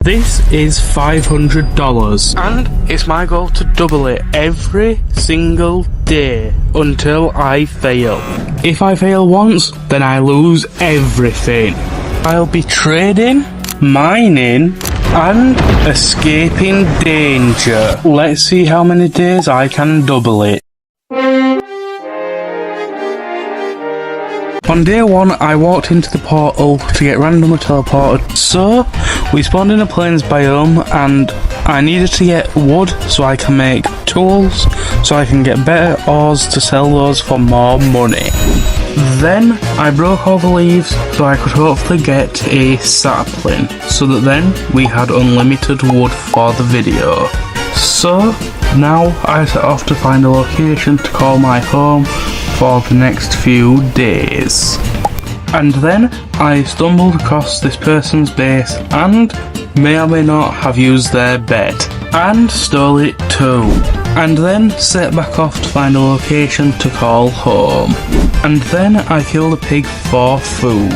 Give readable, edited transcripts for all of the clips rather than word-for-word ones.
This is $500 and it's my goal to double it every single day until I fail. If I fail once, then I lose everything. I'll be trading, mining and escaping danger. Let's see how many days I can double it. On day 1, I walked into the portal to get randomly teleported. So, we spawned in a plains biome and I needed to get wood so I can make tools, so I can get better ores to sell those for more money. Then, I broke all the leaves so I could hopefully get a sapling, so that then we had unlimited wood for the video. So, now I set off to find a location to call my home for the next few days. And then I stumbled across this person's base and may or may not have used their bed and stole it too. And then set back off to find a location to call home. And then I killed a pig for food.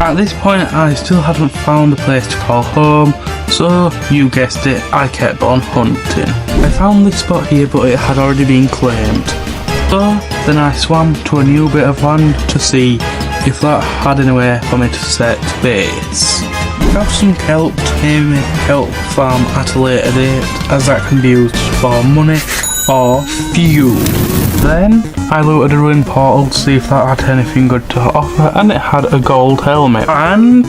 At this point I still hadn't found a place to call home, so you guessed it, I kept on hunting. I found this spot here but it had already been claimed. So then I swam to a new bit of land to see if that had anywhere for me to set base. I have some kelp to maybe make a kelp farm at a later date, as that can be used for money or fuel. Then I looted a ruined portal to see if that had anything good to offer, and it had a gold helmet and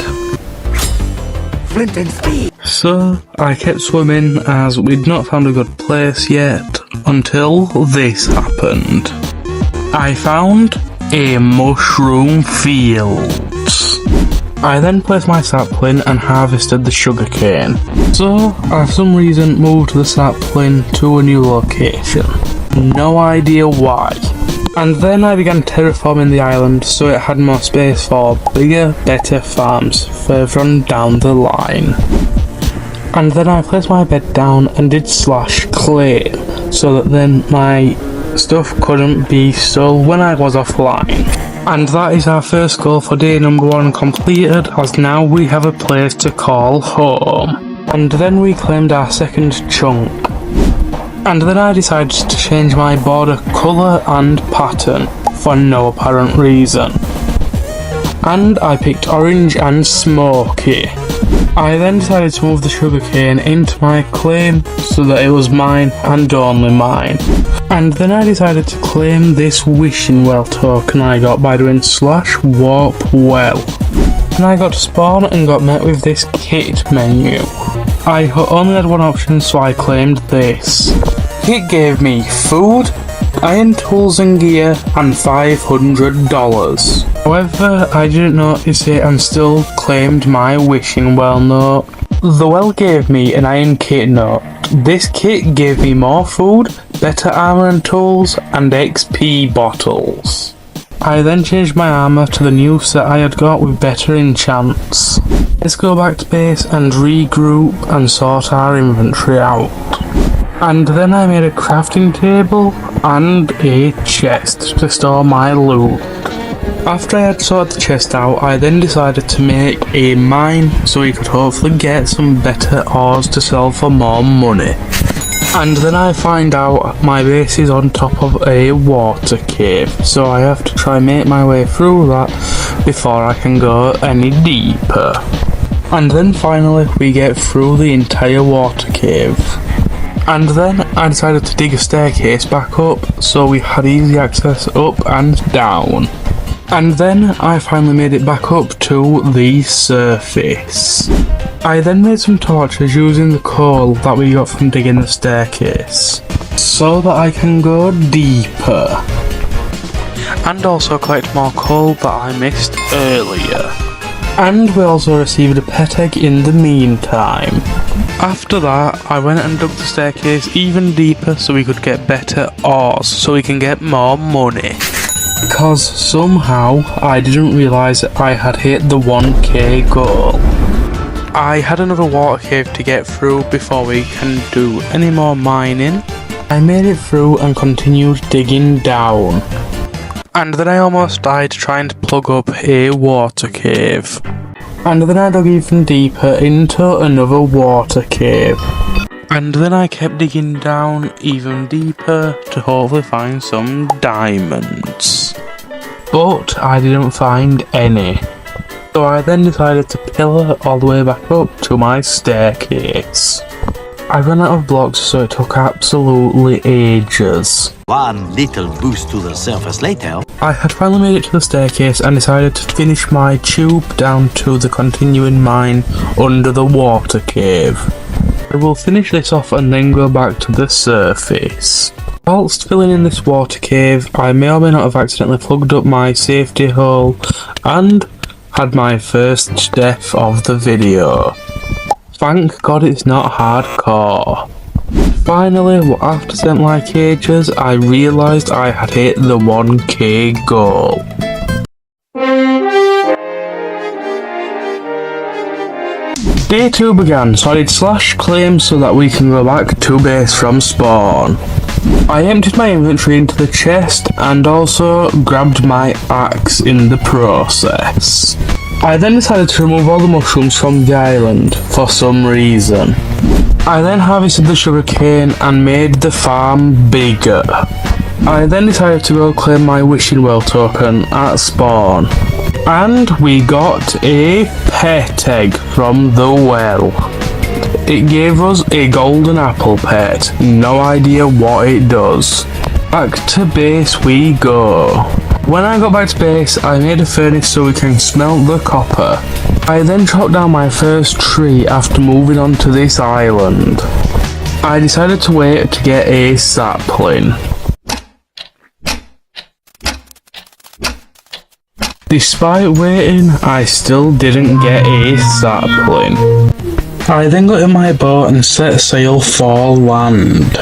flint and steel. So I kept swimming as we'd not found a good place yet until this happened. I found a mushroom field. I then placed my sapling and harvested the sugarcane. So I for some reason moved the sapling to a new location. No idea why. And then I began terraforming the island so it had more space for bigger, better farms further on down the line. And then I placed my bed down and did slash claim so that then my stuff couldn't be stolen when I was offline. And that is our first goal for day number 1 completed, as now we have a place to call home. And then we claimed our second chunk. And then I decided to change my border colour and pattern for no apparent reason. And I picked orange and smoky. I then decided to move the sugarcane into my claim so that it was mine and only mine. And then I decided to claim this wishing well token I got by doing slash warp well. And I got to spawn and got met with this kit menu. I only had one option, so I claimed this. It gave me food, iron tools and gear, and $500. However, I didn't notice it and still claimed my wishing well note. The well gave me an iron kit note. This kit gave me more food, better armor and tools, and XP bottles. I then changed my armor to the new set I had got with better enchants. Let's go back to base and regroup and sort our inventory out. And then I made a crafting table and a chest to store my loot. After I had sorted the chest out, I then decided to make a mine so we could hopefully get some better ores to sell for more money. And then I find out my base is on top of a water cave, so I have to try and make my way through that before I can go any deeper. And then finally we get through the entire water cave. And then I decided to dig a staircase back up so we had easy access up and down. And then I finally made it back up to the surface. I then made some torches using the coal that we got from digging the staircase, so that I can go deeper. And also collect more coal that I missed earlier. And we also received a pet egg in the meantime. After that, I went and dug the staircase even deeper so we could get better ores, so we can get more money. Because somehow I didn't realise that I had hit the 1k goal. I had another water cave to get through before we can do any more mining. I made it through and continued digging down. And then I almost died trying to plug up a water cave. And then I dug even deeper into another water cave. And then I kept digging down even deeper to hopefully find some diamonds. But I didn't find any. So I then decided to pillar all the way back up to my staircase. I ran out of blocks, so it took absolutely ages. One little boost to the surface later. I had finally made it to the staircase and decided to finish my tube down to the continuing mine under the water cave. I will finish this off and then go back to the surface. Whilst filling in this water cave, I may or may not have accidentally plugged up my safety hole and had my first death of the video. Thank God it's not hardcore. Finally, after something like ages, I realised I had hit the 1k goal. Day 2 began, so I did slash claim so that we can go back to base from spawn. I emptied my inventory into the chest and also grabbed my axe in the process. I then decided to remove all the mushrooms from the island for some reason. I then harvested the sugarcane and made the farm bigger. I then decided to go claim my wishing well token at spawn. And we got a pet egg from the well. It gave us a golden apple pet, no idea what it does. Back to base we go. When I got back to base, I made a furnace so we can smelt the copper. I then chopped down my first tree after moving on to this island. I decided to wait to get a sapling. Despite waiting, I still didn't get a sapling. I then got in my boat and set sail for land.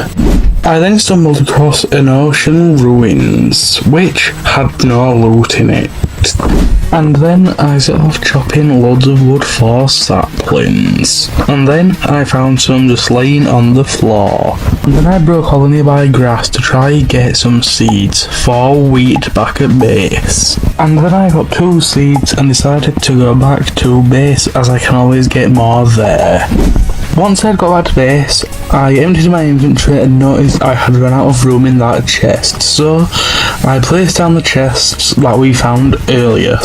I then stumbled across an ocean ruins, which had no loot in it. And then I set off chopping loads of wood for saplings. And then I found some just laying on the floor. And then I broke all the nearby grass to try get some seeds for wheat back at base. And then I got 2 seeds and decided to go back to base as I can always get more there. Once I got back to base, I emptied my inventory and noticed I had run out of room in that chest, so I placed down the chests that we found earlier.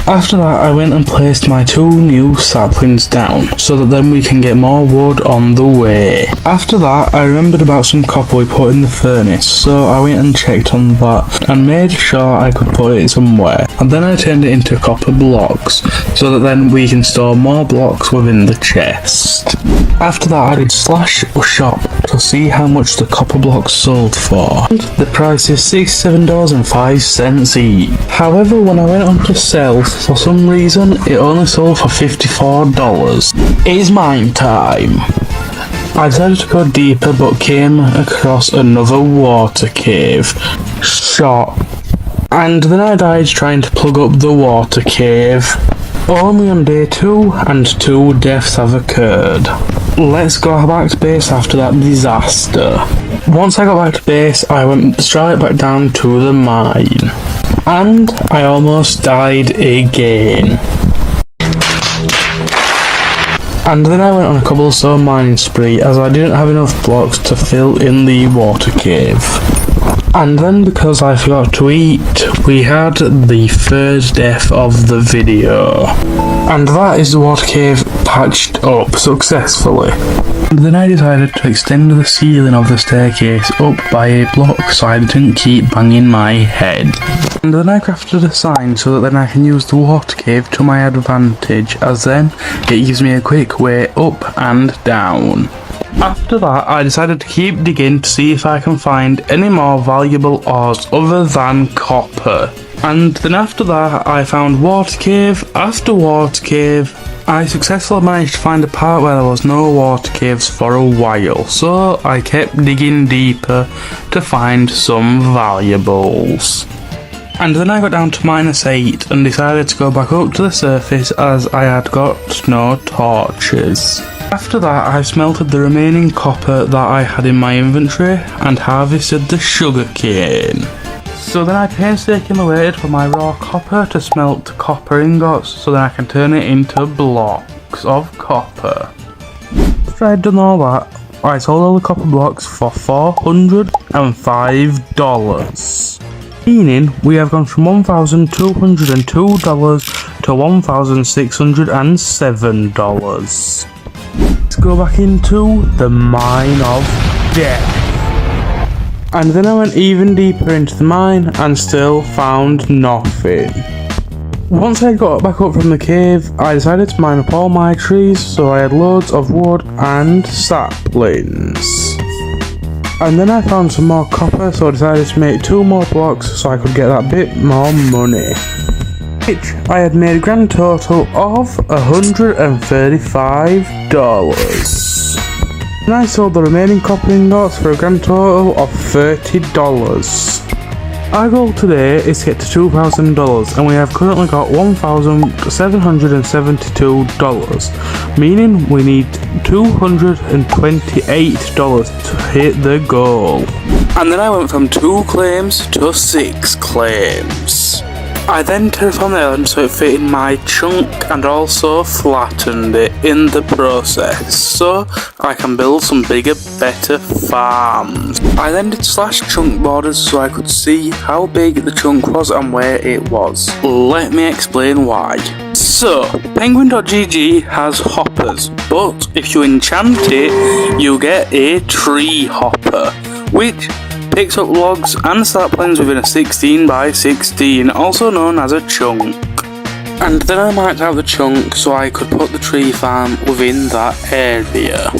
After that, I went and placed my 2 new saplings down, so that then we can get more wood on the way. After that, I remembered about some copper we put in the furnace, so I went and checked on that, and made sure I could put it somewhere. And then I turned it into copper blocks, so that then we can store more blocks within the chest. After that, I did slash shop to see how much the copper blocks sold for. The price is $67.05 each. However, when I went on to sell, for some reason, it only sold for $54. It's mine time. I decided to go deeper but came across another water cave. Shot. And then I died trying to plug up the water cave. Only on day 2 and 2 deaths have occurred. Let's go back to base after that disaster. Once I got back to base, I went straight back down to the mine. And I almost died again. And then I went on a cobblestone mining spree as I didn't have enough blocks to fill in the water cave. And then because I forgot to eat, we had the 3rd death of the video. And that is the water cave patched up successfully. And then I decided to extend the ceiling of the staircase up by a block so I didn't keep banging my head. And then I crafted a sign so that then I can use the water cave to my advantage, as then it gives me a quick way up and down. After that, I decided to keep digging to see if I can find any more valuable ores other than copper. And then after that, I found water cave after water cave. I successfully managed to find a part where there was no water caves for a while, so I kept digging deeper to find some valuables. And then I got down to -8 and decided to go back up to the surface as I had got no torches. After that, I smelted the remaining copper that I had in my inventory and harvested the sugarcane. So then I painstakingly waited for my raw copper to smelt to copper ingots so then I can turn it into blocks of copper. After I'd done all that, I sold all the copper blocks for $405. Meaning we have gone from $1,202 to $1,607. Let's go back into the mine of death. And then I went even deeper into the mine and still found nothing. Once I got back up from the cave, I decided to mine up all my trees so I had loads of wood and saplings. And then I found some more copper, so I decided to make 2 more blocks so I could get that bit more money. Which I had made a grand total of $135. And I sold the remaining copper ingots for a grand total of $30. Our goal today is to get to $2,000 and we have currently got $1,772, meaning we need $228 to hit the goal. And then I went from 2 claims to 6 claims. I then terraformed the island so it fit in my chunk and also flattened it in the process so I can build some bigger, better farms. I then did slash chunk borders so I could see how big the chunk was and where it was. Let me explain why. So, Penguin.gg has hoppers, but if you enchant it, you get a tree hopper, which picks up logs and saplings within a 16 by 16, also known as a chunk. And then I marked out the chunk so I could put the tree farm within that area.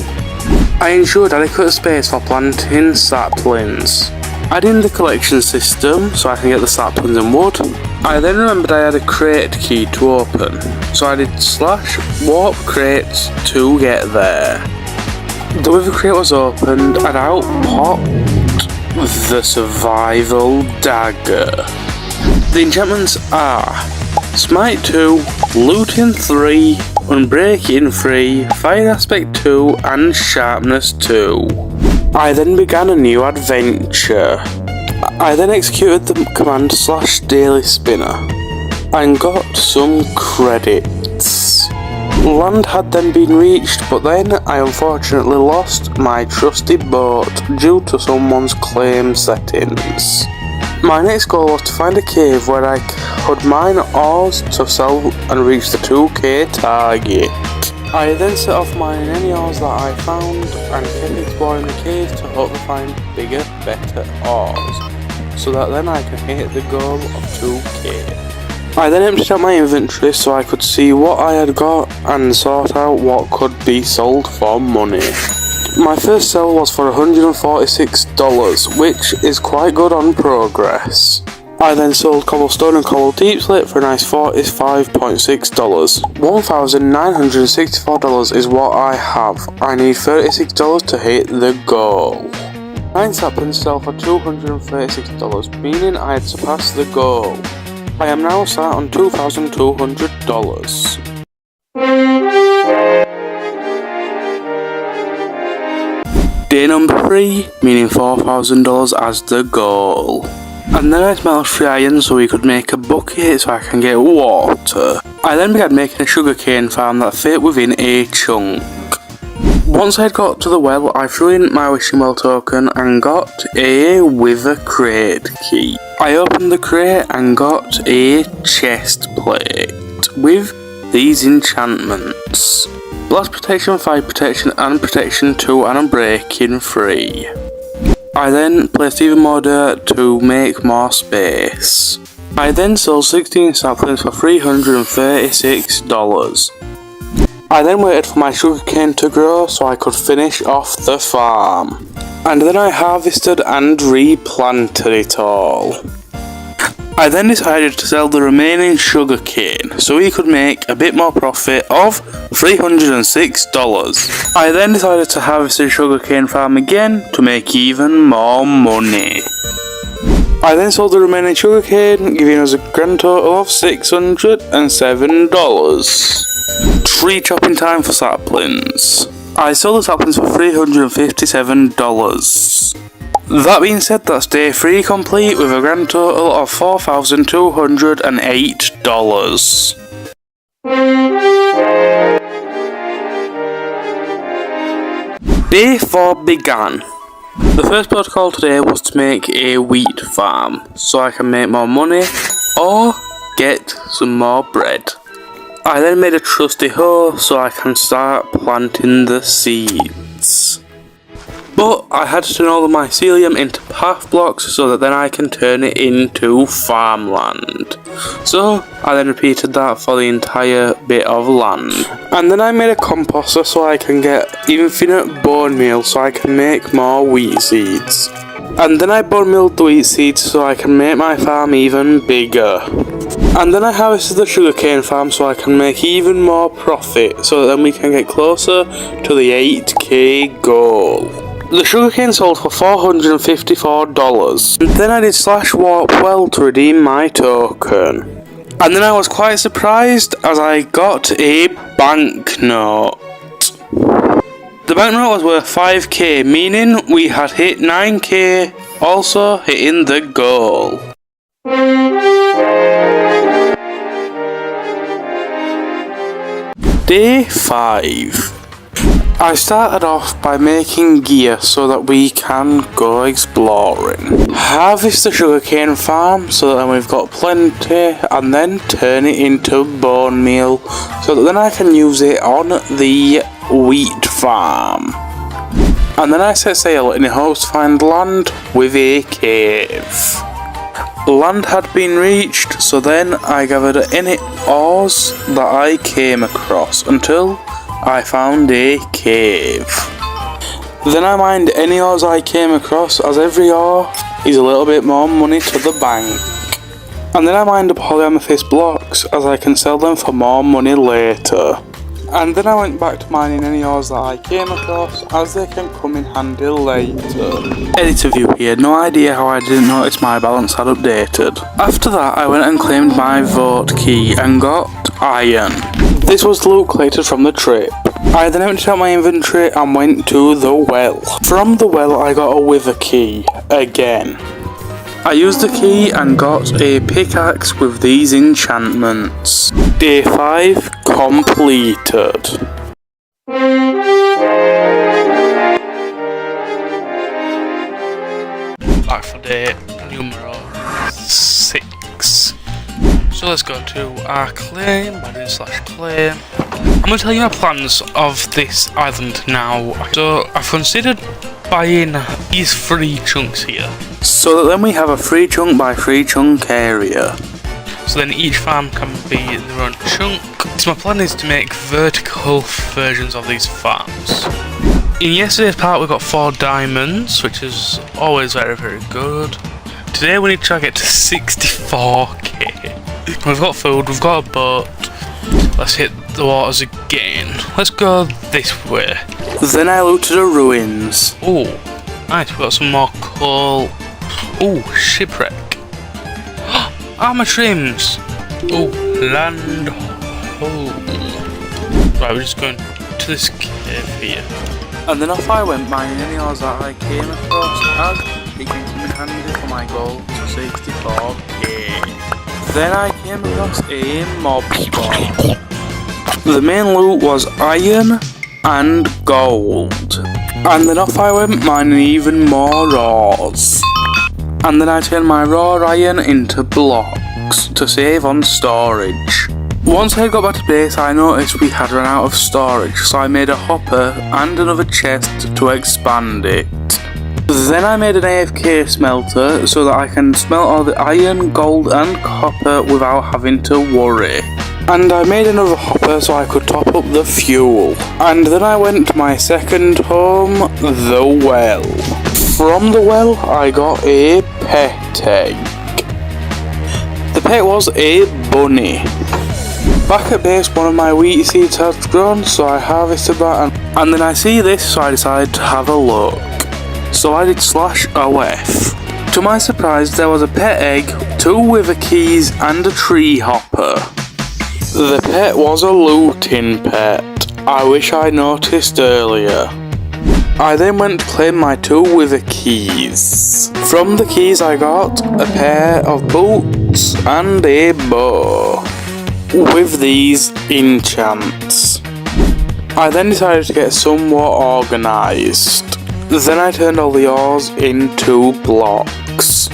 I ensured adequate space for planting saplings. I did the collection system so I can get the saplings and wood. I then remembered I had a crate key to open, so I did slash warp crates to get there. The wither crate was opened and out popped the survival dagger. The enchantments are Smite 2, Looting 3, Unbreaking 3, Fire Aspect 2 and Sharpness 2. I then began a new adventure. I then executed the command slash daily spinner and got some credits. Land had then been reached, but then I unfortunately lost my trusty boat due to someone's claim settings. My next goal was to find a cave where I could mine ores to sell and reach the 2k target. I then set off mining any ores that I found and kept exploring the cave to hope to find bigger, better ores, so that then I can hit the goal of 2k. I then emptied out my inventory so I could see what I had got and sort out what could be sold for money. My first sell was for $146, which is quite good on progress. I then sold cobblestone and cobble deep slate for a nice $45.6. $1,964 is what I have. I need $36 to hit the goal. 9 saplings sell for $236, meaning I had surpassed the goal. I am now sat on $2,200. Day number 3, meaning $4,000 as the goal. And then I smelted 3 iron so we could make a bucket so I can get water. I then began making a sugarcane farm that fit within a chunk. Once I had got to the well, I threw in my wishing well token and got a wither crate key. I opened the crate and got a chest plate with these enchantments: Blast Protection, Fire Protection and Protection 2 and Unbreaking 3. I then placed even more dirt to make more space. I then sold 16 saplings for $336. I then waited for my sugarcane to grow so I could finish off the farm. And then I harvested and replanted it all. I then decided to sell the remaining sugarcane so we could make a bit more profit of $306. I then decided to harvest the sugarcane farm again to make even more money. I then sold the remaining sugarcane, giving us a grand total of $607. Tree chopping time for saplings. I sold the saplings for $357. That being said, that's day 3 complete with a grand total of $4,208. Day 4 began. The first protocol today was to make a wheat farm so I can make more money or get some more bread. I then made a trusty hoe so I can start planting the seeds. But I had to turn all the mycelium into path blocks so that then I can turn it into farmland. So I then repeated that for the entire bit of land. And then I made a composter so I can get infinite bone meal so I can make more wheat seeds. And then I bone milled the wheat seeds so I can make my farm even bigger. And then I harvested the sugarcane farm so I can make even more profit so that then we can get closer to the 8k goal. The sugarcane sold for $454. And then I did /warp well to redeem my token. And then I was quite surprised as I got a banknote. The banknote was worth 5k, meaning we had hit 9k, also hitting the goal. Day 5. I started off by making gear so that we can go exploring. Harvest the sugarcane farm so that then we've got plenty, and then turn it into bone meal so that then I can use it on the wheat farm. And then I set sail in hopes to find land with a cave. Land had been reached, so then I gathered any ores that I came across until I found a cave. Then I mined any ores I came across, as every ore is a little bit more money to the bank. And then I mined the polyamethyst blocks as I can sell them for more money later. And then I went back to mining any ores that I came across as they can come in handy later. Editor view here, no idea how I didn't notice my balance had updated. After that I went and claimed my vote key and got iron. This was the loot collected from the trip. I then emptied out my inventory and went to the well. From the well I got a wither key again. I used the key and got a pickaxe with these enchantments. Day 5 completed. Back for day numero 6. So let's go to our claim, /claim. I'm going to tell you my plans of this island now. So I've considered buying these 3 chunks here, so that then we have a 3 chunk by 3 chunk area. So then each farm can be their own chunk. So my plan is to make vertical versions of these farms. In yesterday's part we got 4 diamonds, which is always very, very good. Today we need to try to get to 64k. We've got food, we've got a boat. Let's hit the waters again. Let's go this way. Then I looted the ruins. Oh, nice, we got some more coal. Oh, shipwreck. Armor trims. Oh, land hole. Right, we're just going to this cave here. And then off I went mining any ores that I came across as it can come in handy for my goal to 64k. Then I came across a mob spawn. The main loot was iron and gold. And then off I went mining even more ores. And then I turned my raw iron into blocks to save on storage. Once I got back to base I noticed we had run out of storage, so I made a hopper and another chest to expand it. Then I made an AFK smelter so that I can smelt all the iron, gold and copper without having to worry. And I made another hopper so I could top up the fuel. And then I went to my second home, the well. From the well I got a pet egg. The pet was a bunny. Back at base one of my wheat seeds had grown, so I harvested that and then I see this, so I decided to have a look. So I did /OF. To my surprise there was a pet egg, 2 wither keys and a tree hopper. The pet was a looting pet. I wish I noticed earlier. I then went to claim my 2 wither keys. From the keys I got a pair of boots and a bow with these enchants. I then decided to get somewhat organised. Then I turned all the ores into blocks.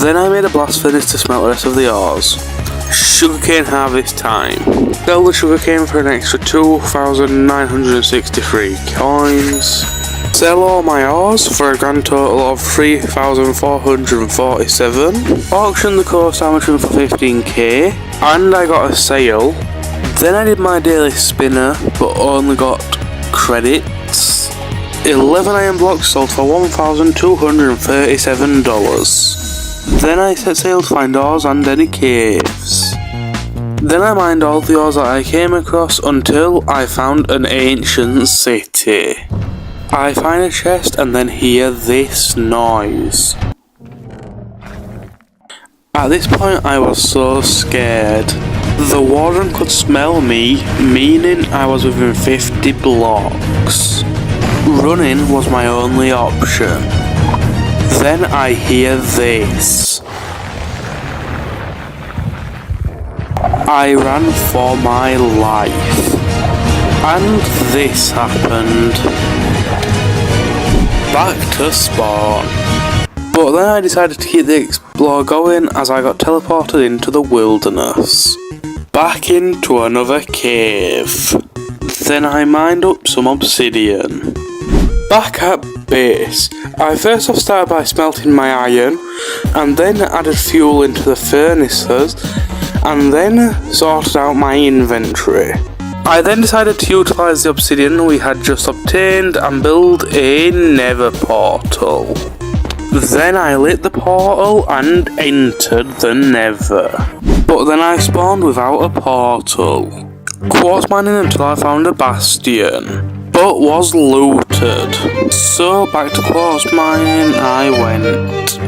Then I made a blast furnace to smelt the rest of the ores. Sugarcane harvest time. Sell the sugarcane for an extra 2,963 coins. Sell all my ores for a grand total of 3,447. Auction the coast armature for 15k. And I got a sale. Then I did my daily spinner, but only got credits. 11 iron blocks sold for $1,237. Then I set sail to find ores and any caves. Then I mined all the ores that I came across until I found an ancient city. I find a chest and then hear this noise. At this point I was so scared. The warden could smell me, meaning I was within 50 blocks. Running was my only option. Then I hear this. I ran for my life. And this happened. Back to spawn. But then I decided to keep the explore going as I got teleported into the wilderness. Back into another cave. Then I mined up some obsidian. Back at base, I first off started by smelting my iron, and then added fuel into the furnaces, and then sorted out my inventory. I then decided to utilise the obsidian we had just obtained and build a nether portal. Then I lit the portal and entered the nether. But then I spawned without a portal. Quartz mining until I found a bastion, but was looted. So back to quartz mining I went.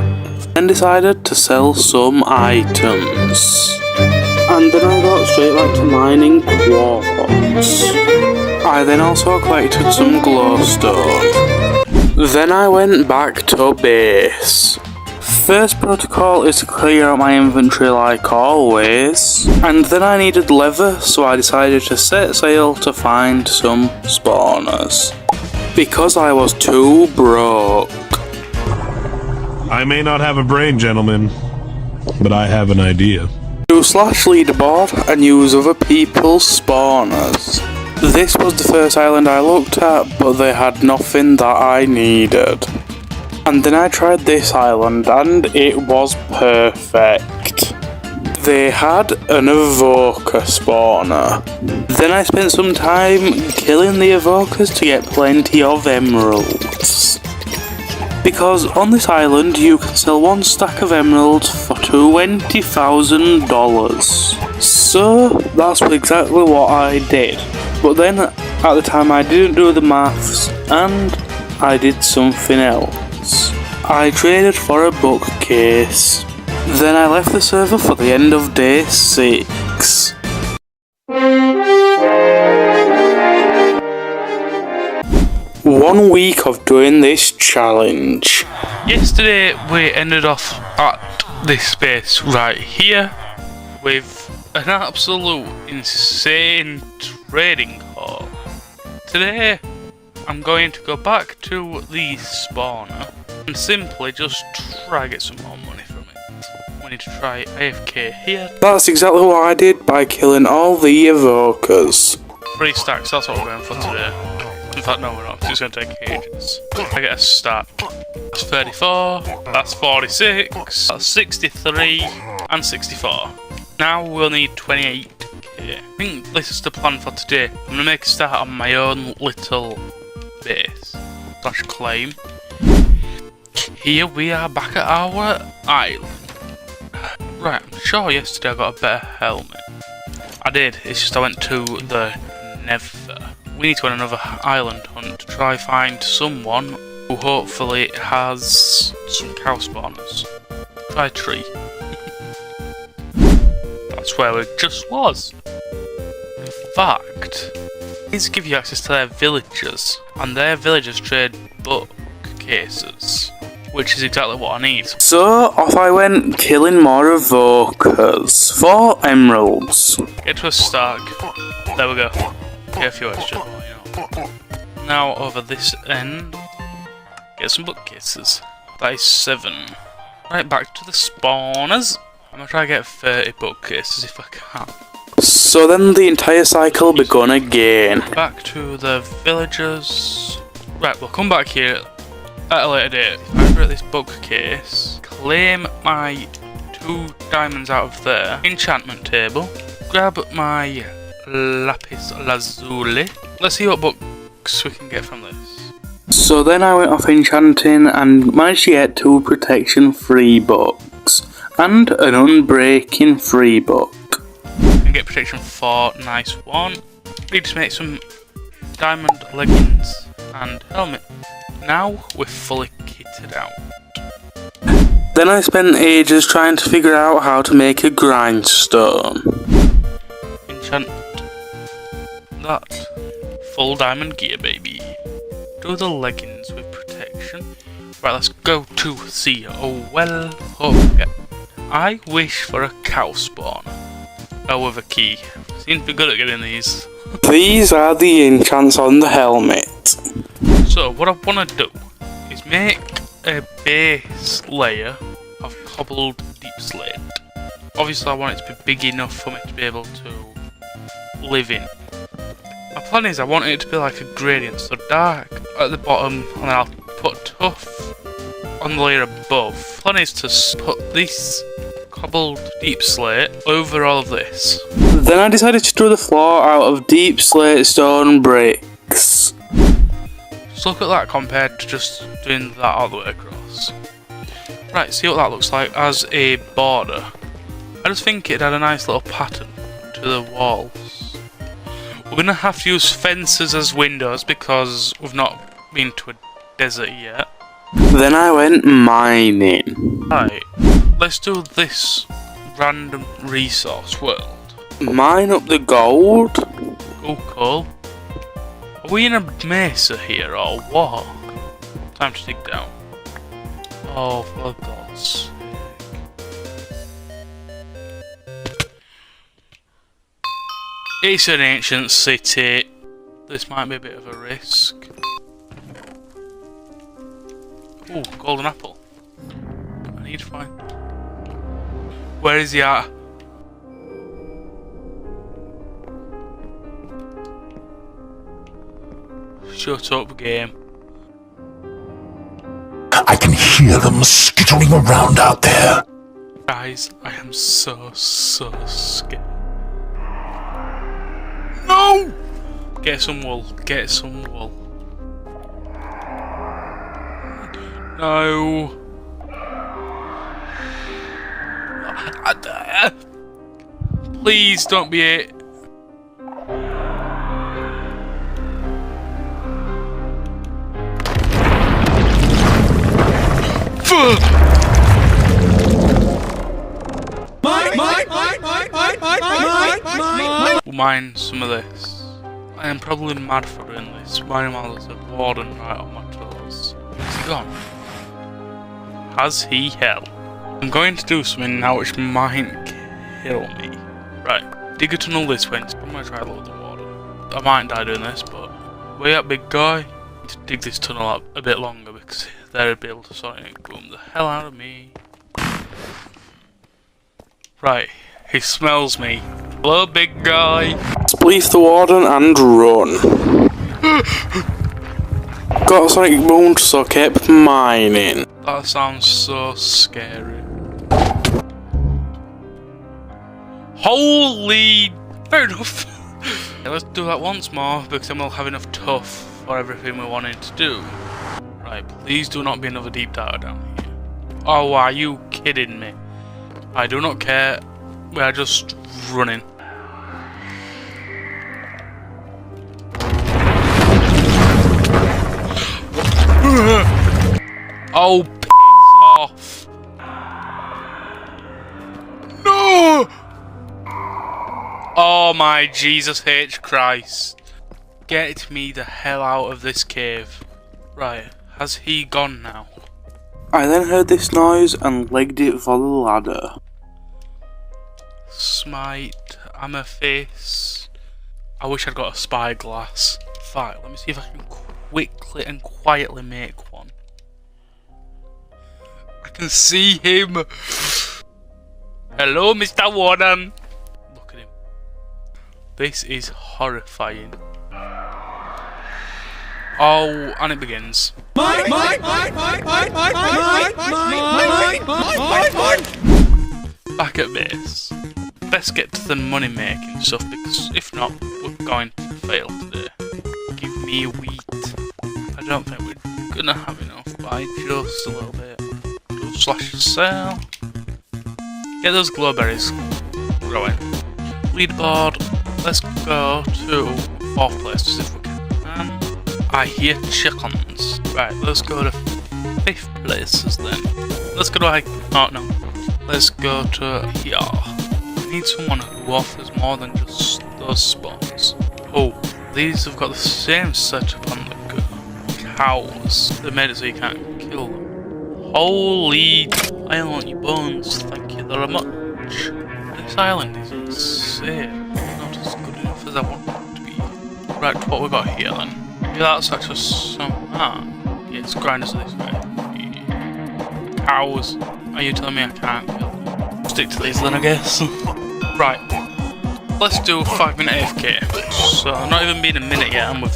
Then decided to sell some items. And then I got straight back to mining quartz. I then also collected some glowstone. Then I went back to base. First protocol is to clear out my inventory like always, and then I needed leather, so I decided to set sail to find some spawners. Because I was too broke. I may not have a brain, gentlemen, but I have an idea. Do slash leaderboard and use other people's spawners. This was the first island I looked at, but they had nothing that I needed. And then I tried this island and it was perfect. They had an evoker spawner. Then I spent some time killing the evokers to get plenty of emeralds. Because on this island you can sell 1 stack of emeralds for $20,000. So that's exactly what I did. But then at the time I didn't do the maths and I did something else. I traded for a bookcase. Then I left the server for the end of day 6. One week of doing this challenge. Yesterday we ended off at this space right here with an absolute insane trading hall. Today I'm going to go back to the spawner and simply just try get some more money from it. We need to try AFK here. That's exactly what I did by killing all the evokers. 3 stacks, that's what we're going for today. In fact, no we're not, it's going to take ages. I get a stack. That's 34, that's 46, that's 63 and 64. Now we'll need 28k. I think this is the plan for today. I'm going to make a start on my own little base / claim. Here we are back at our island. Right, I'm sure yesterday I got a better helmet. I did, it's just I went to the nether. We need to go on another island hunt to try find someone who hopefully has some cow spawners. Try a tree. That's where we just was. In fact, These give you access to their villagers, and their villagers trade bookcases, which is exactly what I need. So off I went, killing more evokers. 4 emeralds. Get to a stag. There we go. Get a few extra. Now over this end, get some bookcases. That is 7. Right, back to the spawners. I'm gonna try to get 30 bookcases if I can. So then the entire cycle begun again. Back to the villagers. Right, we'll come back here at a later date. If I break this bookcase, claim my 2 diamonds out of there, enchantment table, grab my lapis lazuli. Let's see what books we can get from this. So then I went off enchanting and managed to get 2 protection free books and an unbreaking free book. And get protection 4, nice one. Need to make some diamond leggings and helmet. Now we're fully kitted out. Then I spent ages trying to figure out how to make a grindstone. Enchant that. Full diamond gear, baby. Do the leggings with protection. Right, let's go to see. Oh well, okay. I wish for a cow spawner. Oh, with a key. Seem to be good at getting these. These are the enchants on the helmet. So what I want to do is make a base layer of cobbled deep slate. Obviously I want it to be big enough for me to be able to live in. My plan is I want it to be like a gradient, so dark at the bottom and then I'll put tough on the layer above. The plan is to put this cobbled deep slate over all of this. Then I decided to do the floor out of deep slate stone bricks. Just look at that compared to just doing that all the way across. Right, see what that looks like as a border. I just think it had a nice little pattern to the walls. We're going to have to use fences as windows because we've not been to a desert yet. Then I went mining. Right, let's do this random resource world. Mine up the gold. Cool. Are we in a mesa here or what? Time to dig down. Oh, for God's sake. It's an ancient city. This might be a bit of a risk. Ooh, golden apple. I need to find. Where is he at? Shut up, game. I can hear them skittering around out there. Guys, I am so scared. No! Get some wool. Get some wool. No. Please don't be it. We'll mine some of this. I am probably mad for doing this. Mining while there's a warden right on my toes. Is he gone? Has he hell? I'm going to do something now which might kill me. Right, dig a tunnel this way. I'm going to try to load the water. I might die doing this, but way up, big guy. I need to dig this tunnel up a bit longer because they'll be able to sonic boom the hell out of me. Right, he smells me. Hello, big guy. Spleef the warden and run. Got a sonic boom, so kept mining. That sounds so scary. Holy! Fair enough. Yeah, let's do that once more because then we'll have enough tuff for everything we wanted to do. Right, please do not be another deep dive down here. Oh, are you kidding me? I do not care. We are just running. Oh, piss off. No! Oh my Jesus H. Christ. get me the hell out of this cave. Right, has he gone now? I then heard this noise and legged it for the ladder. Smite, Amethyst. I wish I'd got a spyglass. Fine, let me see if I can quickly and quietly make one. I can see him! Hello, Mr. Warden! Look at him. This is horrifying. Oh, and it begins. Back at base. Best get to the money making stuff, because if not, we're going to fail today. Give me wheat. I don't think we're gonna have enough by just a little bit. Do slash sell. Get those glowberries growing. Leaderboard. Let's go to 4th place if we can. I hear chickens. Right, let's go to 5th places then. Let's go to oh no. Let's go to here. I need someone who offers more than just those spawns. Oh, these have got the same setup on the cows. They made it so you can't kill them. Holy, I want your bones, thank you very much. This island is insane. Not as good enough as I want it to be. Right, what we got here then? Yeah, that's actually some... yeah, it's grinders this way. Yeah. Cows. Are you telling me I can't kill them? Stick to these then, I guess. Right. Let's do a 5-minute AFK. So, not even been a minute yet, and we've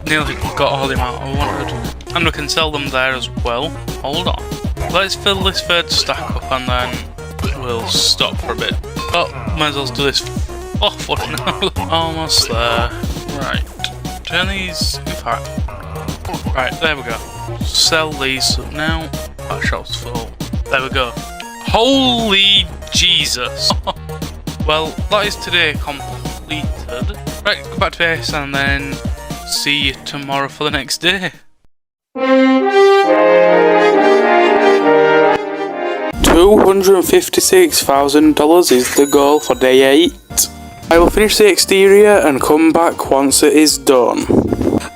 nearly got all the amount I wanted. And we can sell them there as well. Hold on. Let's fill this third stack up and then we'll stop for a bit. Oh, might as well do this 4th one now. Almost there. Right. Turn these, in fact. Right, there we go. Sell these up now. That shop's full. There we go. Holy Jesus! Well, that is today completed. Right, go back to base and then see you tomorrow for the next day. $256,000 is the goal for day 8. I will finish the exterior and come back once it is done.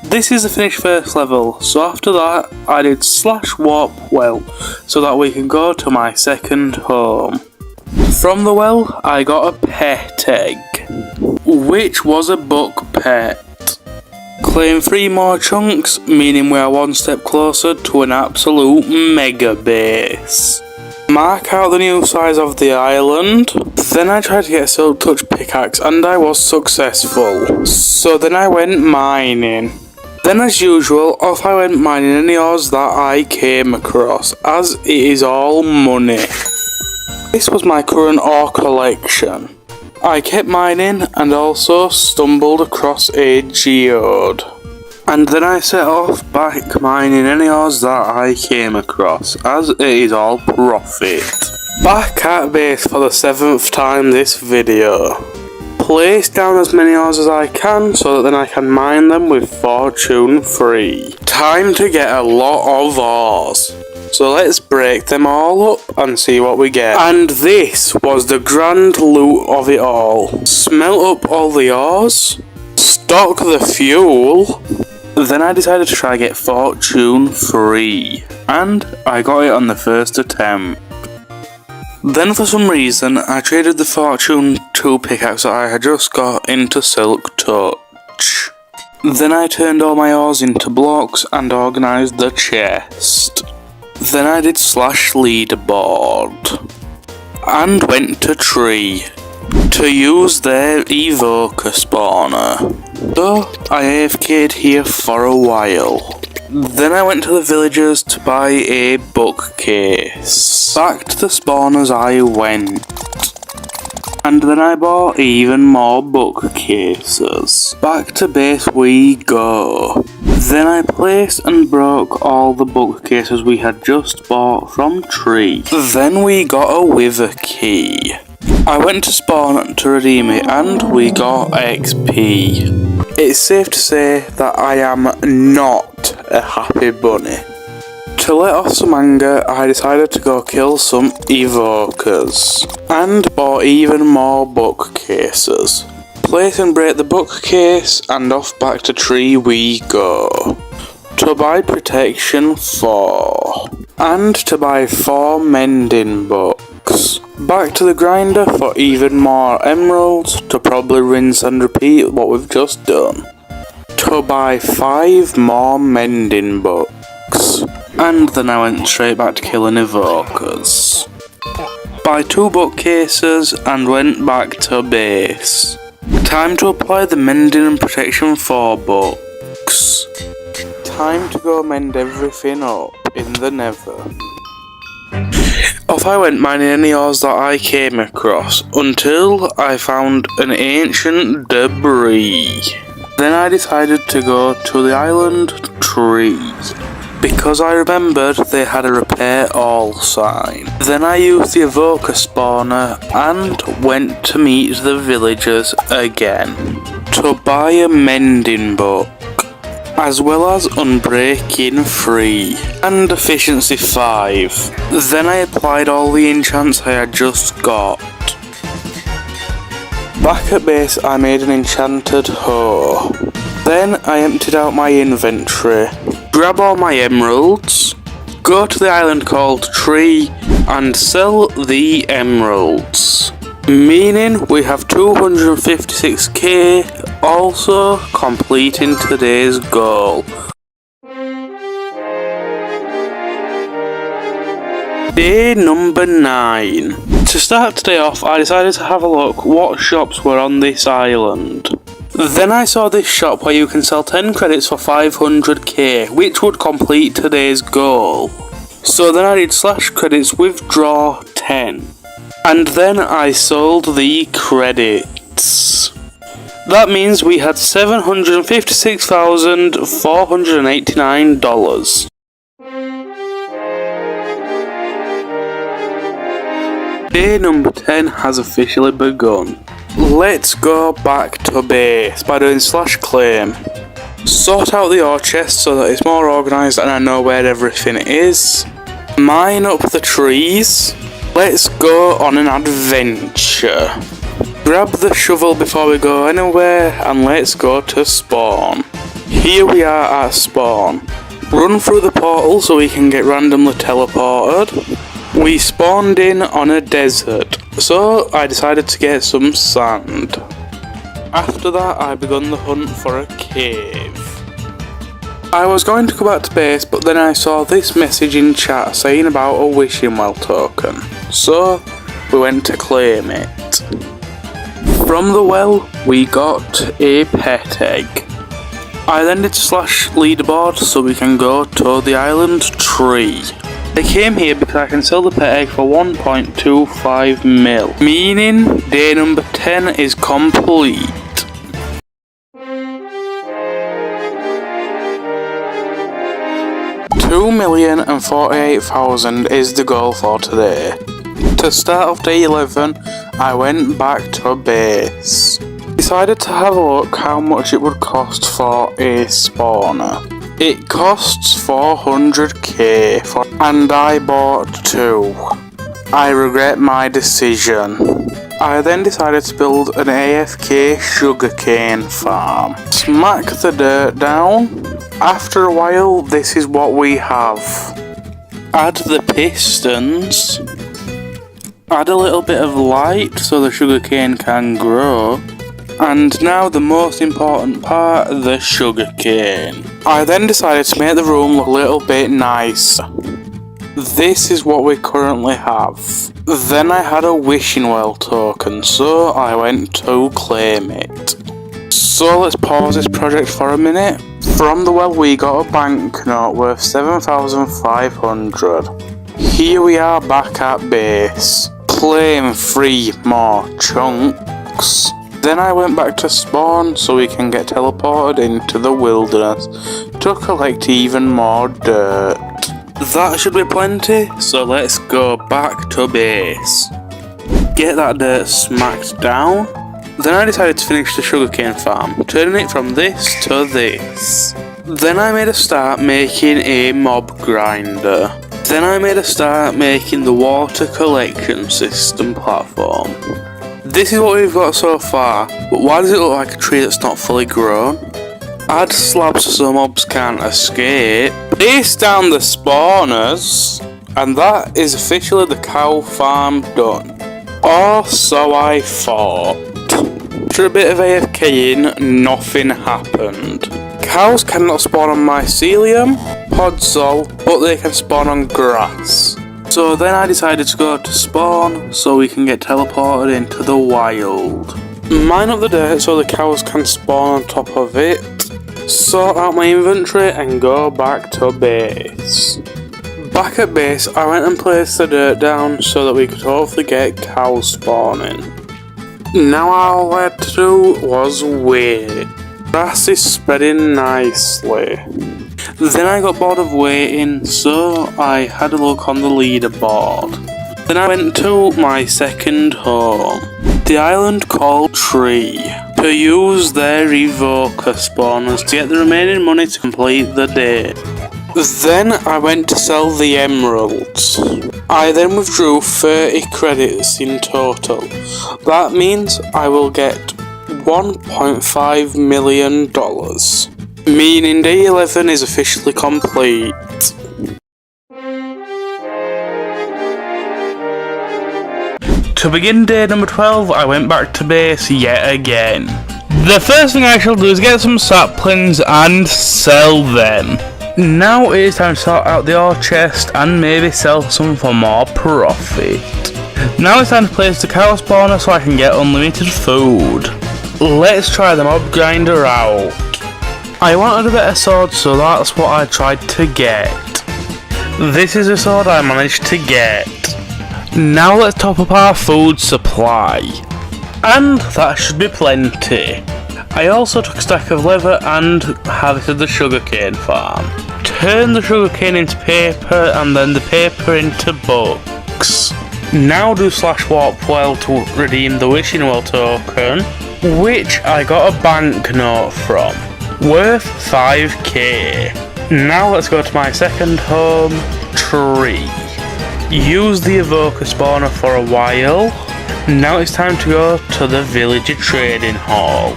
This is the finished first level, so after that I did slash warp well, so that we can go to my second home. From the well I got a pet egg, which was a buck pet. Claim 3 more chunks, meaning we are one step closer to an absolute mega base. Mark out the new size of the island. Then I tried to get a Silk Touch pickaxe and I was successful. So then I went mining. Then as usual, off I went mining any ores that I came across, as it is all money. This was my current ore collection. I kept mining and also stumbled across a geode. And then I set off back mining any ores that I came across, as it is all profit. Back at base for the 7th time this video. Place down as many ores as I can so that then I can mine them with fortune free. Time to get a lot of ores. So let's break them all up and see what we get. And this was the grand loot of it all. Smelt up all the ores, stock the fuel. Then I decided to try get fortune free, and I got it on the first attempt. Then for some reason I traded the fortune 2 pickaxe that I had just got into Silk Touch. Then I turned all my ores into blocks and organised the chest. Then I did slash leaderboard and went to tree to use their evoker spawner. So I AFK'd here for a while. Then I went to the villagers to buy a bookcase. Back to the spawners I went. And then I bought even more bookcases. Back to base we go. Then I placed and broke all the bookcases we had just bought from tree. Then we got a wither key. I went to spawn to redeem it and we got XP. It's safe to say that I am not a happy bunny. To let off some anger, I decided to go kill some evokers and bought even more bookcases. Place and break the bookcase, and off back to tree we go. To buy protection 4. And to buy 4 mending books. Back to the grinder for even more emeralds to probably rinse and repeat what we've just done. To buy 5 more mending books. And then I went straight back to killing evokers. Buy 2 bookcases and went back to base. Time to apply the mending and protection 4 books. Time to go mend everything up in the nether. Off I went mining any ores that I came across until I found an ancient debris. Then I decided to go to the island tree because I remembered they had a repair all sign. Then I used the evoker spawner and went to meet the villagers again to buy a mending book, as well as Unbreaking 3 and Efficiency 5. Then I applied all the enchants I had just got. Back at base I made an enchanted hoe. Then I emptied out my inventory, grab all my emeralds, go to the island called Tree and sell the emeralds. Meaning we have 256k, also completing today's goal. Day number 9. To start today off, I decided to have a look what shops were on this island. Then I saw this shop where you can sell 10 credits for 500k, which would complete today's goal. So then I did /credits withdraw 10. And then I sold the credits. That means we had $756,489. Day number 10 has officially begun. Let's go back to base by doing /claim. Sort out the ore chest so that it's more organised and I know where everything is. Mine up the trees. Let's go on an adventure. Grab the shovel before we go anywhere and let's go to spawn. Here we are at spawn. Run through the portal so we can get randomly teleported. We spawned in on a desert, so I decided to get some sand. After that I begun the hunt for a cave. I was going to go back to base, but then I saw this message in chat saying about a wishing well token, so we went to claim it. From the well we got a pet egg. I then did /leaderboard so we can go to the island tree. I came here because I can sell the pet egg for 1.25 mil, meaning day number 10 is complete. 2,048,000 is the goal for today. To start off day 11, I went back to base. Decided to have a look how much it would cost for a spawner. It costs 400k and I bought 2. I regret my decision. I then decided to build an AFK sugarcane farm. Smack the dirt down. After a while, this is what we have. Add the pistons. Add a little bit of light so the sugarcane can grow. And now the most important part, the sugarcane. I then decided to make the room look a little bit nicer. This is what we currently have. Then I had a wishing well token, so I went to claim it. So let's pause this project for a minute. From the well we got a banknote worth 7,500. Here we are back at base. Claim 3 more chunks. Then I went back to spawn so we can get teleported into the wilderness to collect even more dirt. That should be plenty, so let's go back to base. Get that dirt smacked down. Then I decided to finish the sugarcane farm, turning it from this to this. Then I made a start making a mob grinder. Then I made a start making the water collection system platform. This is what we've got so far, but why does it look like a tree that's not fully grown? Add slabs so mobs can't escape. Place down the spawners, and that is officially the cow farm done. Or so I thought. After a bit of AFKing, nothing happened. Cows cannot spawn on mycelium, podzol, but they can spawn on grass. So then I decided to go to spawn so we can get teleported into the wild. Mine up the dirt so the cows can spawn on top of it. Sort out my inventory and go back to base. Back at base, I went and placed the dirt down so that we could hopefully get cows spawning. Now all I had to do was wait. Grass is spreading nicely. Then I got bored of waiting, so I had a look on the leaderboard. Then I went to my second home, the island called Tree, to use their evoker spawners to get the remaining money to complete the day. Then I went to sell the emeralds. I then withdrew 30 credits in total. That means I will get $1.5 million. Meaning day 11 is officially complete. To begin day number 12, I went back to base yet again. The first thing I shall do is get some saplings and sell them. Now it is time to sort out the ore chest and maybe sell some for more profit. Now it's time to place the cow spawner so I can get unlimited food. Let's try the mob grinder out. I wanted a better sword, so that's what I tried to get. This is a sword I managed to get. Now let's top up our food supply. And that should be plenty. I also took a stack of leather and harvested the sugarcane farm. Turn the sugarcane into paper and then the paper into books. Now do /warp well to redeem the wishing well token, which I got a banknote from, worth 5k. Now let's go to my second home, Tree. Use the evoker spawner for a while. Now it's time to go to the villager trading hall.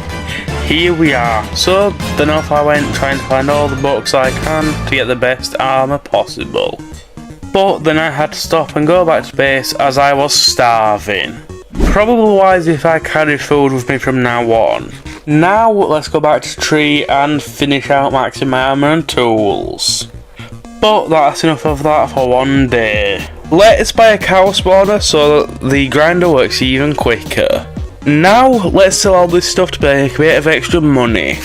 Here we are. So then off I went trying to find all the books I can to get the best armour possible. But then I had to stop and go back to base as I was starving. Probably wise if I carry food with me from now on. Now let's go back to Tree and finish out maxing my armour and tools. But that's enough of that for one day. Let's buy a cow spawner so that the grinder works even quicker. Now let's sell all this stuff to make a bit of extra money.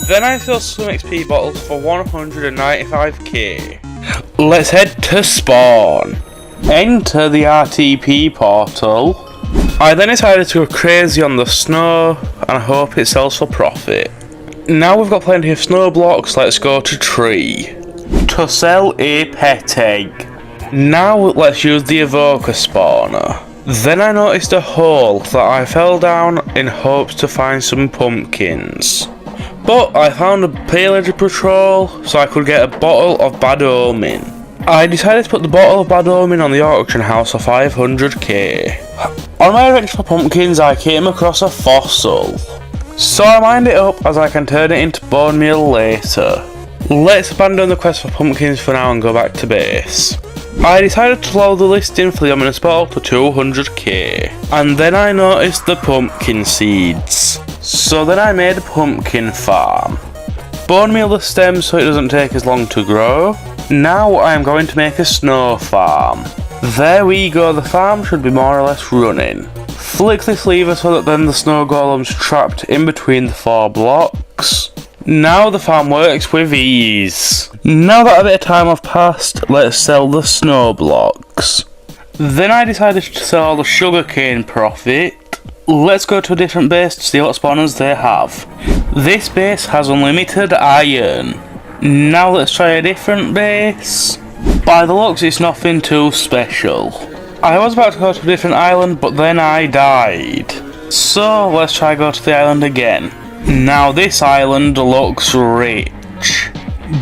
Then I sell some XP bottles for 195k. Let's head to spawn. Enter the RTP portal. I then decided to go crazy on the snow and I hope it sells for profit. Now we've got plenty of snow blocks, let's go to Tree. To sell a pet egg. Now let's use the evoker spawner. Then I noticed a hole that I fell down in hopes to find some pumpkins. But I found a pillager patrol so I could get a bottle of bad omen. I decided to put the bottle of bad omen on the auction house for 500k. On my adventure for pumpkins I came across a fossil. So I mined it up as I can turn it into bone meal later. Let's abandon the quest for pumpkins for now and go back to base. I decided to lower the listing for the ominous bottle to 200k. And then I noticed the pumpkin seeds. So then I made a pumpkin farm. Bone meal the stems so it doesn't take as long to grow. Now I am going to make a snow farm. There we go, the farm should be more or less running. Flick this lever so that then the snow golem's trapped in between the 4 blocks. Now the farm works with ease. Now that a bit of time have passed, let's sell the snow blocks. Then I decided to sell all the sugarcane profit. Let's go to a different base to see what spawners they have. This base has unlimited iron. Now let's try a different base. By the looks it's nothing too special. I was about to go to a different island but then I died. So let's try go to the island again. Now this island looks rich,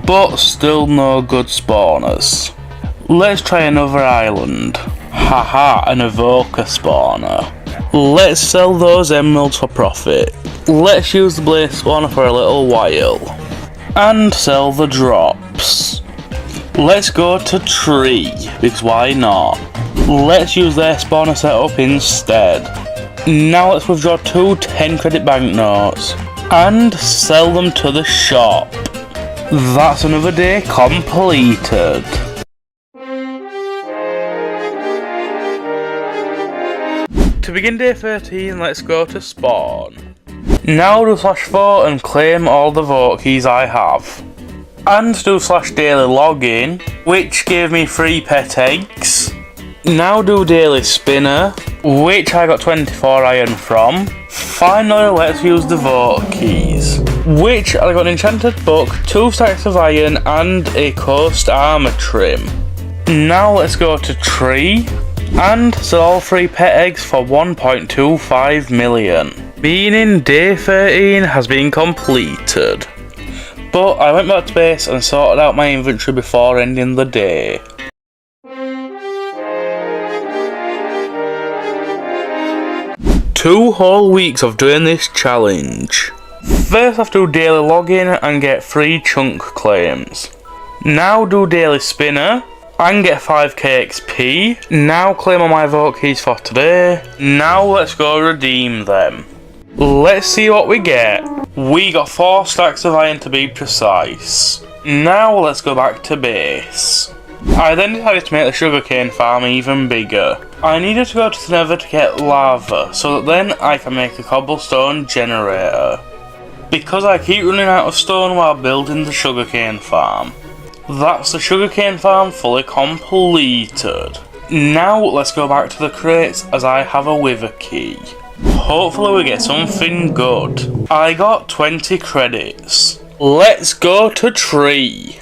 but still no good spawners. Let's try another island. Haha, an evoker spawner. Let's sell those emeralds for profit. Let's use the blaze spawner for a little while. And sell the drops. Let's go to tree, because why not? Let's use their spawner setup instead. Now let's withdraw 2 10 credit banknotes and sell them to the shop. That's another day completed. To begin day 13, let's go to spawn. Now do /4 and claim all the vote keys I have. And do /daily login, which gave me 3 pet eggs. Now do daily spinner, which I got 24 iron from. Finally, let's use the vote keys, which I got an enchanted book, 2 stacks of iron, and a coast armor trim. Now let's go to tree and sell all 3 pet eggs for 1.25 million. Meaning day 13 has been completed. But I went back to base and sorted out my inventory before ending the day. Two whole weeks of doing this challenge. First I have to do daily login and get 3 chunk claims. Now do daily spinner and get 5k XP. Now claim all my vote keys for today. Now let's go redeem them. Let's see what we get. We got 4 stacks of iron to be precise. Now let's go back to base. I then decided to make the sugarcane farm even bigger. I needed to go to the nether to get lava, so that then I can make a cobblestone generator. Because I keep running out of stone while building the sugarcane farm. That's the sugarcane farm fully completed. Now let's go back to the crates as I have a wither key. Hopefully we get something good. I got 20 credits. Let's go to tree.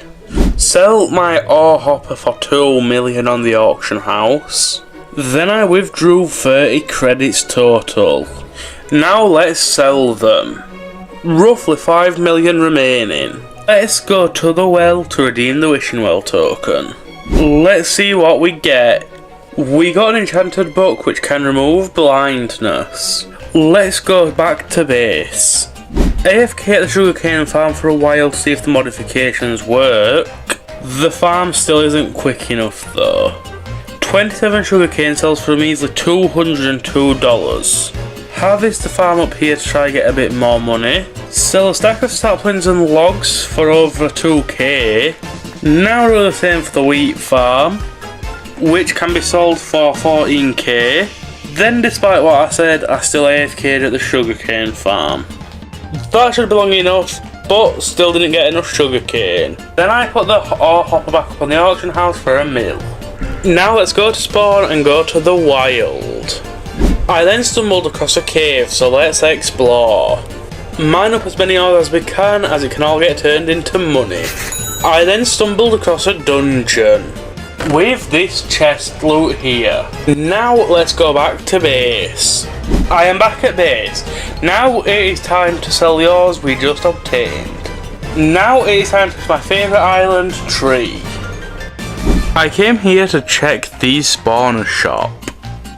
Sell my ore hopper for 2 million on the auction house. Then I withdrew 30 credits total. Now let's sell them. Roughly 5 million remaining. Let's go to the well to redeem the wishing well token. Let's see what we get. We got an enchanted book which can remove blindness. Let's go back to base. AFK at the sugarcane farm for a while to see if the modifications work. The farm still isn't quick enough though. 27 sugarcane sells for a measly $202. Harvest the farm up here to try get a bit more money. Sell a stack of saplings and logs for over 2k. Now do the same for the wheat farm, which can be sold for 14k. Then despite what I said, I still AFK'd at the sugarcane farm. That should be long enough, but still didn't get enough sugarcane. Then I put the ore hopper back up on the auction house for a mill. Now let's go to spawn and go to the wild. I then stumbled across a cave, so let's explore. Mine up as many ores as we can, as it can all get turned into money. I then stumbled across a dungeon with this chest loot here. Now let's go back to base. I am back at base. Now it is time to sell the ores we just obtained. Now it is time to my favourite island, Tree. I came here to check the spawner shop,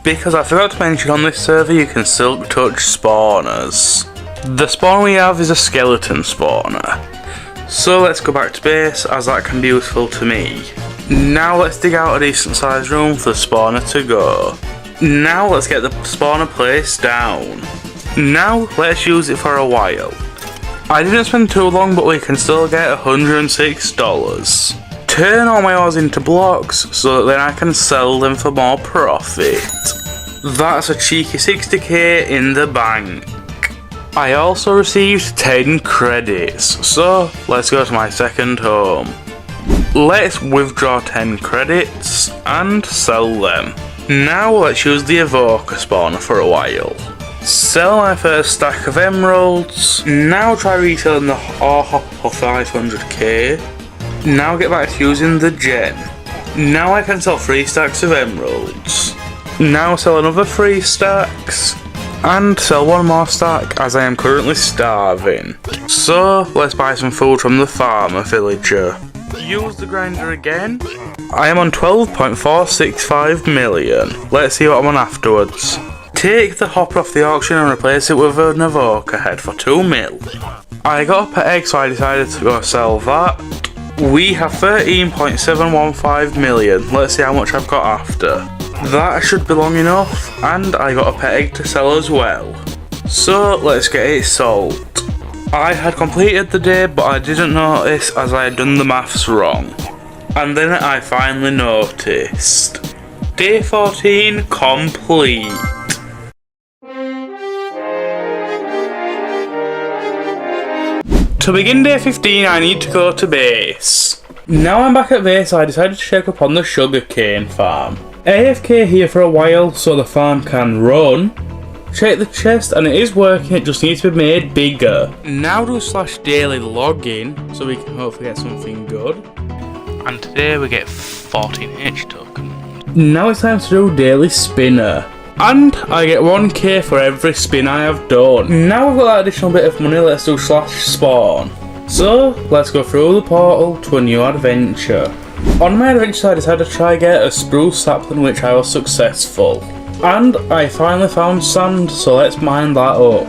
because I forgot to mention on this server you can silk touch spawners. The spawner we have is a skeleton spawner. So let's go back to base, as that can be useful to me. Now let's dig out a decent sized room for the spawner to go. Now let's get the spawner placed down. Now let's use it for a while. I didn't spend too long, but we can still get $106. Turn all my ores into blocks so that then I can sell them for more profit. That's a cheeky 60k in the bank. I also received 10 credits, so let's go to my second home. Let's withdraw 10 credits and sell them. Now let's use the evoker spawner for a while. Sell my first stack of emeralds. Now try reselling the ore hopper for 500k. Now get back to using the gem. Now I can sell 3 stacks of emeralds. Now sell another 3 stacks. And sell 1 more stack as I am currently starving. So let's buy some food from the farmer villager. Use the grinder again. I am on 12.465 million. Let's see what I'm on afterwards. Take the hopper off the auction and replace it with an Avoca head for 2 mil. I got a pet egg, so I decided to go sell that. We have 13.715 million. Let's see how much I've got after. That should be long enough, and I got a pet egg to sell as well. So let's get it sold. I had completed the day, but I didn't notice as I had done the maths wrong. And then I finally noticed. Day 14 complete. To begin day 15, I need to go to base. Now I'm back at base, I decided to check up on the sugarcane farm. AFK here for a while so the farm can run. Check the chest and it is working, it just needs to be made bigger. Now do /daily login so we can hopefully get something good. And today we get 14H token. Now it's time to do daily spinner. And I get 1k for every spin I have done. Now we've got that additional bit of money, let's do /spawn. So, let's go through the portal to a new adventure. On my adventure I decided to try get a spruce sapling, which I was successful. And I finally found sand, so let's mine that up.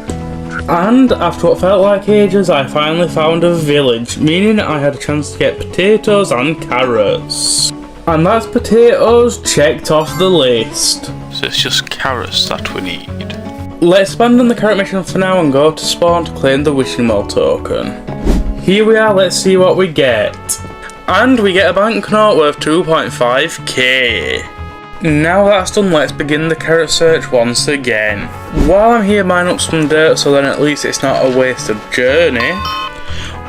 And after what felt like ages, I finally found a village, meaning I had a chance to get potatoes and carrots. And that's potatoes checked off the list. So it's just carrots that we need. Let's abandon the carrot mission for now and go to spawn to claim the wishing well token. Here we are, let's see what we get. And we get a banknote worth 2.5k. Now that's done, let's begin the carrot search once again. While I'm here, mine up some dirt so then at least it's not a wasted journey.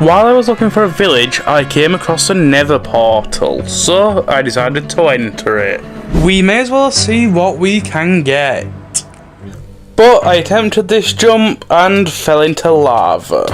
While I was looking for a village, I came across a nether portal, so I decided to enter it. We may as well see what we can get. But I attempted this jump and fell into lava.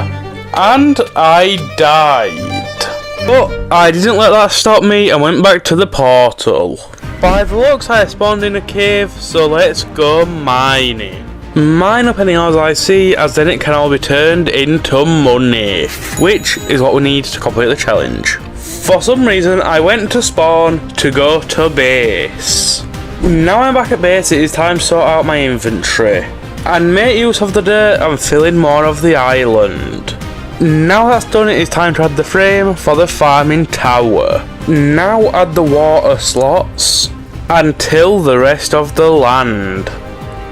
And I died. But I didn't let that stop me and went back to the portal. By the looks, I spawned in a cave, so let's go mining. Mine up any ores I see, as then it can all be turned into money, which is what we need to complete the challenge. For some reason, I went to spawn to go to base. Now I'm back at base, it is time to sort out my inventory and make use of the dirt and fill in more of the island. Now that's done, it is time to add the frame for the farming tower. Now add the water slots and till the rest of the land.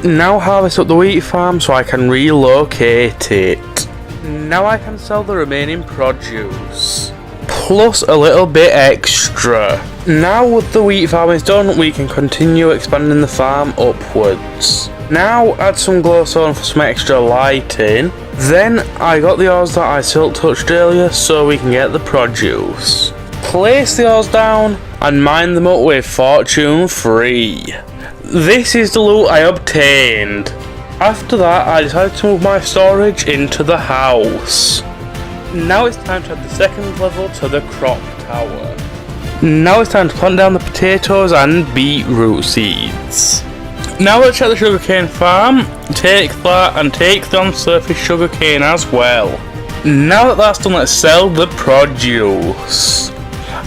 Now harvest up the wheat farm so I can relocate it. Now I can sell the remaining produce, plus a little bit extra. Now with the wheat farm is done, we can continue expanding the farm upwards. Now add some glowstone for some extra lighting. Then I got the ores that I silk touched earlier so we can get the produce. Place the ores down and mine them up with fortune 3. This is the loot I obtained. After that, I decided to move my storage into the house. Now it's time to add the second level to the crop tower. Now it's time to plant down the potatoes and beetroot seeds. Now let's check the sugarcane farm. Take that and take the on-surface sugarcane as well. Now that that's done, let's sell the produce.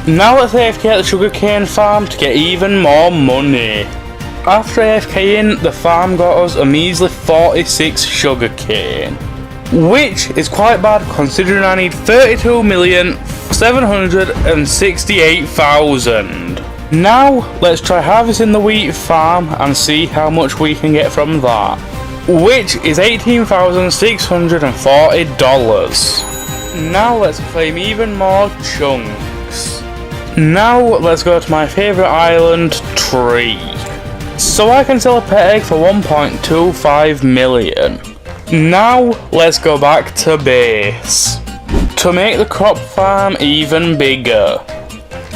Now let's AFK at the sugarcane farm to get even more money. After AFKing, the farm got us a measly 46 sugarcane, which is quite bad considering I need 32,768,000. Now let's try harvesting the wheat farm and see how much we can get from that, which is $18,640. Now let's claim even more chunks. Now let's go to my favourite island, Tree, so I can sell a pet egg for 1.25 million. Now let's go back to base to make the crop farm even bigger.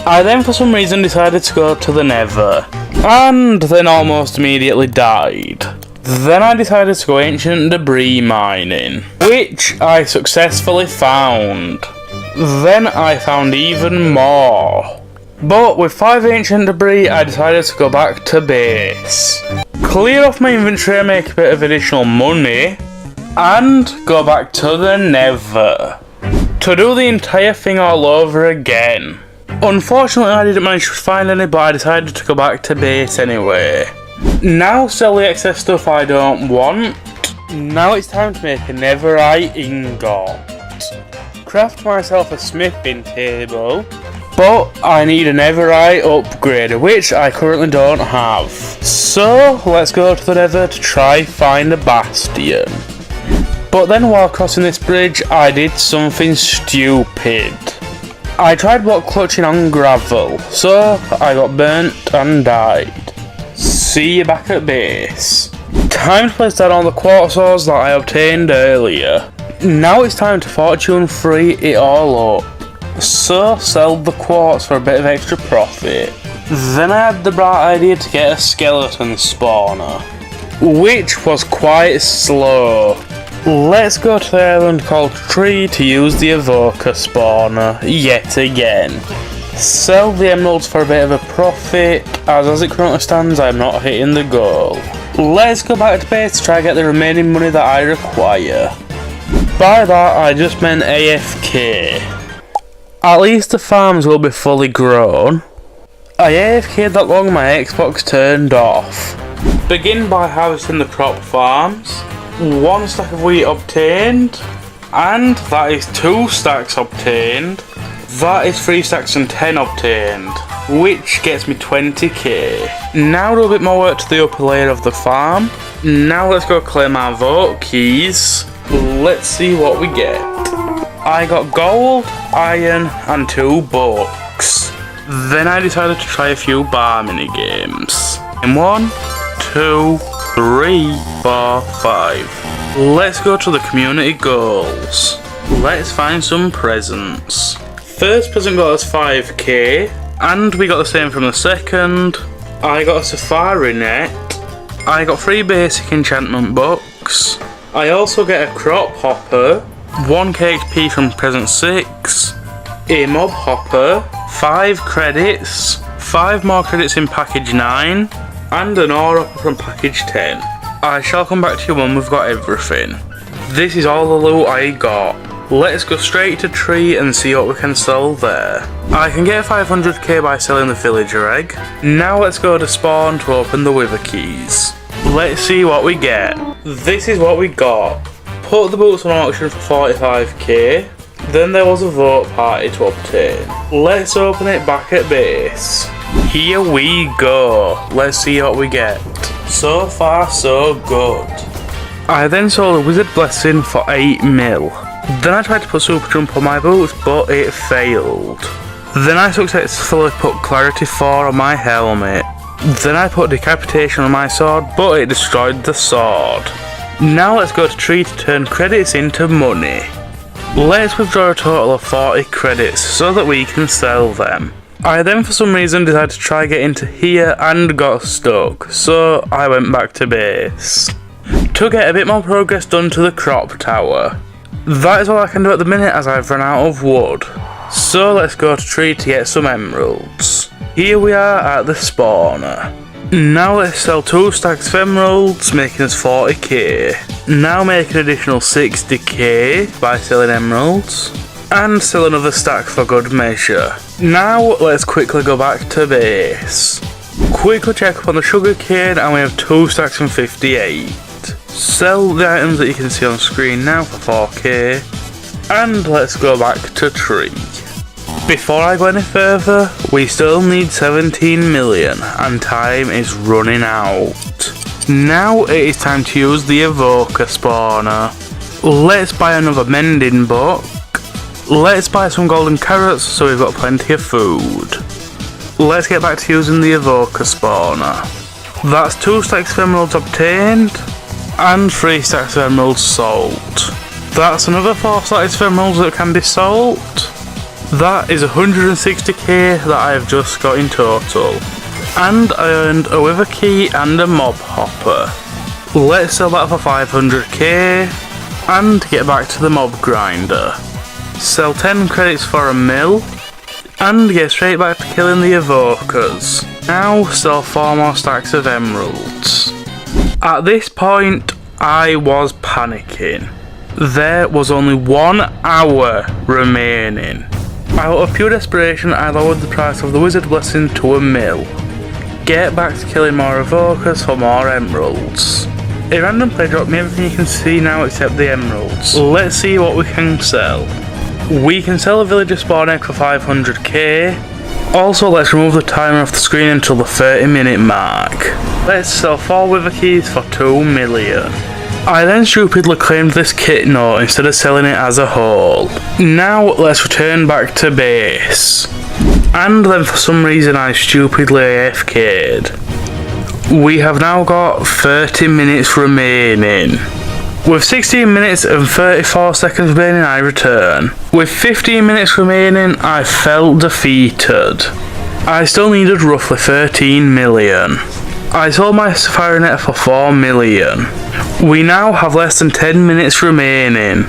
I then for some reason decided to go to the nether, and then almost immediately died. Then I decided to go ancient debris mining, which I successfully found. Then I found even more. But with 5 ancient debris, I decided to go back to base, clear off my inventory and make a bit of additional money, and go back to the nether to do the entire thing all over again. Unfortunately, I didn't manage to find any, but I decided to go back to base anyway. Now sell the excess stuff I don't want. Now it's time to make a netherite ingot. Craft myself a smithing table, but I need a netherite upgrader, which I currently don't have. So let's go to the nether to try find a bastion. But then while crossing this bridge, I did something stupid. I tried block clutching on gravel, so I got burnt and died. See you back at base. Time to place down all the quartz ores that I obtained earlier. Now it's time to fortune free it all up. So sell the quartz for a bit of extra profit. Then I had the bright idea to get a skeleton spawner, which was quite slow. Let's go to the island called Tree to use the evoker spawner yet again. Sell the emeralds for a bit of a profit, as it currently stands I'm not hitting the goal. Let's go back to base to try and get the remaining money that I require. By that I just meant AFK. At least the farms will be fully grown. I AFK'd that long my Xbox turned off. Begin by harvesting the crop farms. 1 stack of wheat obtained, and that is 2 stacks obtained. That is 3 stacks and 10 obtained, which gets me 20k. Now do a bit more work to the upper layer of the farm. Now let's go claim our vote keys. Let's see what we get. I got gold, iron and 2 books. Then I decided to try a few bar mini games. In 1, 2, 3, 4, 5. Let's go to the community goals. Let's find some presents. First present got us 5k, and we got the same from the second. I got a safari net. I got 3 basic enchantment books. I also get a crop hopper, 1k XP from present 6, a mob hopper, 5 credits, 5 more credits in package 9, and an ore hopper from package 10. I shall come back to you when we've got everything. This is all the loot I got. Let's go straight to Tree and see what we can sell there. I can get 500k by selling the villager egg. Now let's go to spawn to open the wither keys. Let's see what we get. This is what we got. Put the boots on auction for 45k. Then there was a vote party to obtain. Let's open it back at base. Here we go. Let's see what we get. So far so good. I then sold a wizard blessing for 8 mil. Then I tried to put super jump on my boots, but it failed. Then I successfully put clarity 4 on my helmet. Then I put decapitation on my sword, but it destroyed the sword. Now let's go to Tree to turn credits into money. Let's withdraw a total of 40 credits so that we can sell them. I then for some reason decided to try get into here and got stuck, so I went back to base to get a bit more progress done to the crop tower. That is all I can do at the minute as I've run out of wood. So let's go to Tree to get some emeralds. Here we are at the spawner. Now let's sell 2 stacks of emeralds, making us 40k. Now make an additional 60k by selling emeralds. And sell another stack for good measure. Now let's quickly go back to base. Quickly check up on the sugarcane and we have 2 stacks and 58. Sell the items that you can see on screen now for 4k. And let's go back to Tree. Before I go any further, we still need 17 million and time is running out. Now it is time to use the evoker spawner. Let's buy another mending book. Let's buy some golden carrots so we've got plenty of food. Let's get back to using the evoker spawner. That's 2 stacks of emeralds obtained and 3 stacks of emeralds sold. That's another 4 stacks of emeralds that can be sold. That is 160k that I have just got in total. And I earned a wither key and a mob hopper. Let's sell that for 500k and get back to the mob grinder. Sell 10 credits for a mil and get straight back to killing the evokers. Now sell 4 more stacks of emeralds. At this point I was panicking. There was only 1 hour remaining. Out of pure desperation I lowered the price of the wizard blessing to a mil. get back to killing more evokers for more emeralds. A random player dropped me everything you can see now except the emeralds. Let's see what we can sell. We can sell a villager spawn egg for 500k. Also, let's remove the timer off the screen until the 30-minute mark. Let's sell 4 wither keys for 2 million. I then stupidly claimed this kit note instead of selling it as a whole. Now let's return back to base. And then for some reason I stupidly AFK'd. We have now got 30 minutes remaining. With 16 minutes and 34 seconds remaining, I return. With 15 minutes remaining, I felt defeated. I still needed roughly 13 million. I sold my Sapphire Net for 4 million. We now have less than 10 minutes remaining.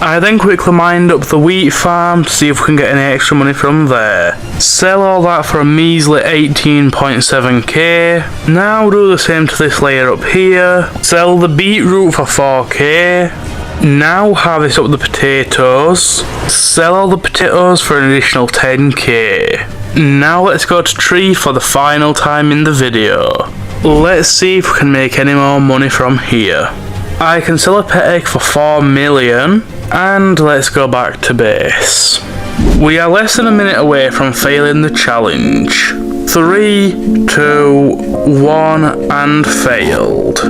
I then quickly mined up the wheat farm to see if we can get any extra money from there. Sell all that for a measly 18.7k. Now do the same to this layer up here. Sell the beetroot for 4k. Now harvest up the potatoes. Sell all the potatoes for an additional 10k. Now let's go to tree for the final time in the video. Let's see if we can make any more money from here. I can sell a pet egg for 4 million, and let's go back to base. We are less than a minute away from failing the challenge. 3, 2, 1, and failed.